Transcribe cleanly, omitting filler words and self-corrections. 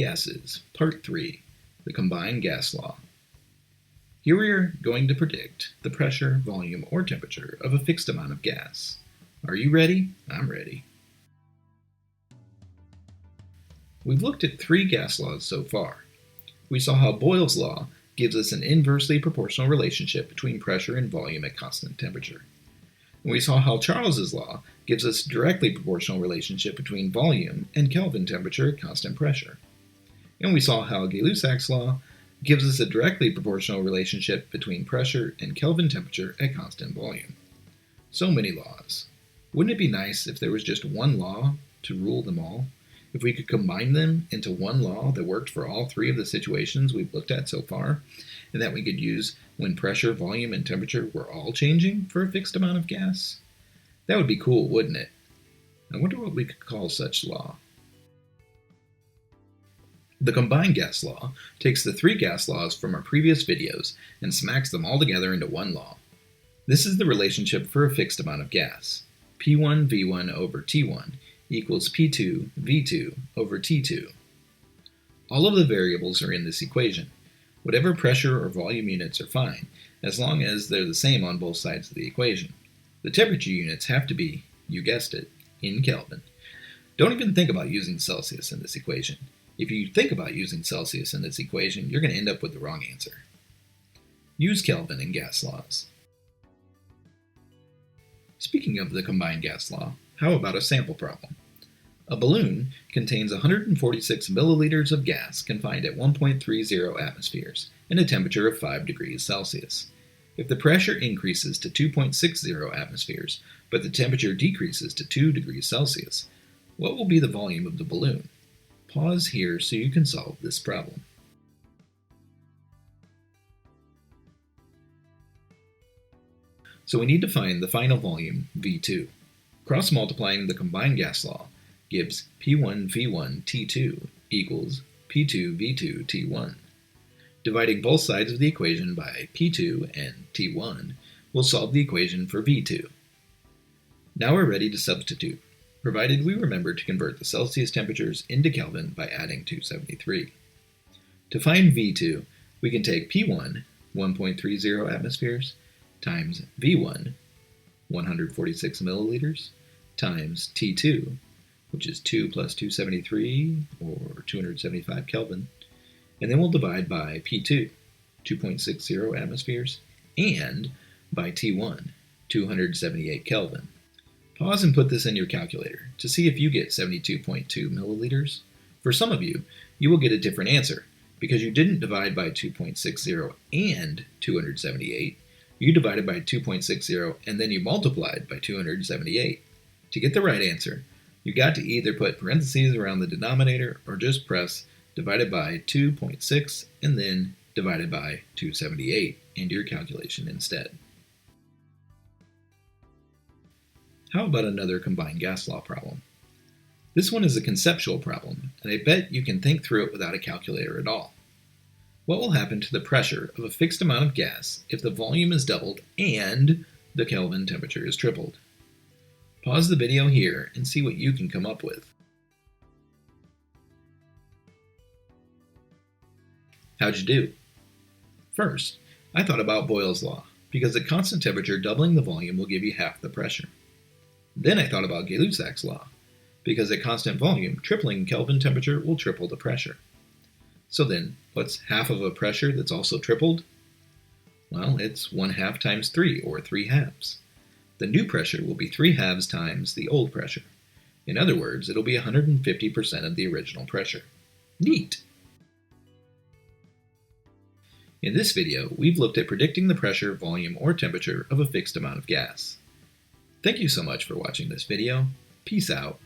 Gases, Part 3, the Combined Gas Law. Here we are going to predict the pressure, volume, or temperature of a fixed amount of gas. Are you ready? I'm ready. We've looked at 3 gas laws so far. We saw how Boyle's law gives us an inversely proportional relationship between pressure and volume at constant temperature. And we saw how Charles's law gives us a directly proportional relationship between volume and Kelvin temperature at constant pressure. And we saw how Gay-Lussac's law gives us a directly proportional relationship between pressure and Kelvin temperature at constant volume. So many laws. Wouldn't it be nice if there was just one law to rule them all? If we could combine them into one law that worked for all 3 of the situations we've looked at so far, and that we could use when pressure, volume, and temperature were all changing for a fixed amount of gas? That would be cool, wouldn't it? I wonder what we could call such law. The combined gas law takes the 3 gas laws from our previous videos and smacks them all together into one law. This is the relationship for a fixed amount of gas. P1 V1 over T1 equals P2 V2 over T2. All of the variables are in this equation. Whatever pressure or volume units are fine, as long as they're the same on both sides of the equation. The temperature units have to be, you guessed it, in Kelvin. Don't even think about using Celsius in this equation. If you think about using Celsius in this equation, you're going to end up with the wrong answer. Use Kelvin in gas laws. Speaking of the combined gas law, how about a sample problem? A balloon contains 146 milliliters of gas confined at 1.30 atmospheres and a temperature of 5 degrees Celsius. If the pressure increases to 2.60 atmospheres, but the temperature decreases to 2 degrees Celsius, what will be the volume of the balloon? Pause here so you can solve this problem. So we need to find the final volume, V2. Cross-multiplying the combined gas law gives P1 V1 T2 equals P2 V2 T1. Dividing both sides of the equation by P2 and T1 will solve the equation for V2. Now we're ready to substitute, provided we remember to convert the Celsius temperatures into Kelvin by adding 273. To find V2, we can take P1, 1.30 atmospheres, times V1, 146 milliliters, times T2, which is 2 plus 273, or 275 Kelvin, and then we'll divide by P2, 2.60 atmospheres, and by T1, 278 Kelvin. Pause and put this in your calculator to see if you get 72.2 milliliters. For some of you, you will get a different answer because you didn't divide by 2.60 and 278. You divided by 2.60 and then you multiplied by 278. To get the right answer, you got to either put parentheses around the denominator or just press divided by 2.6 and then divided by 278 into your calculation instead. How about another combined gas law problem? This one is a conceptual problem, and I bet you can think through it without a calculator at all. What will happen to the pressure of a fixed amount of gas if the volume is doubled and the Kelvin temperature is tripled? Pause the video here and see what you can come up with. How'd you do? First, I thought about Boyle's law, because at constant temperature, doubling the volume will give you half the pressure. Then I thought about Gay-Lussac's law, because at constant volume, tripling Kelvin temperature will triple the pressure. So then, what's half of a pressure that's also tripled? Well, it's 1/2 times 3, or 3 halves. The new pressure will be 3 halves times the old pressure. In other words, it'll be 150% of the original pressure. Neat! In this video, we've looked at predicting the pressure, volume, or temperature of a fixed amount of gas. Thank you so much for watching this video. Peace out.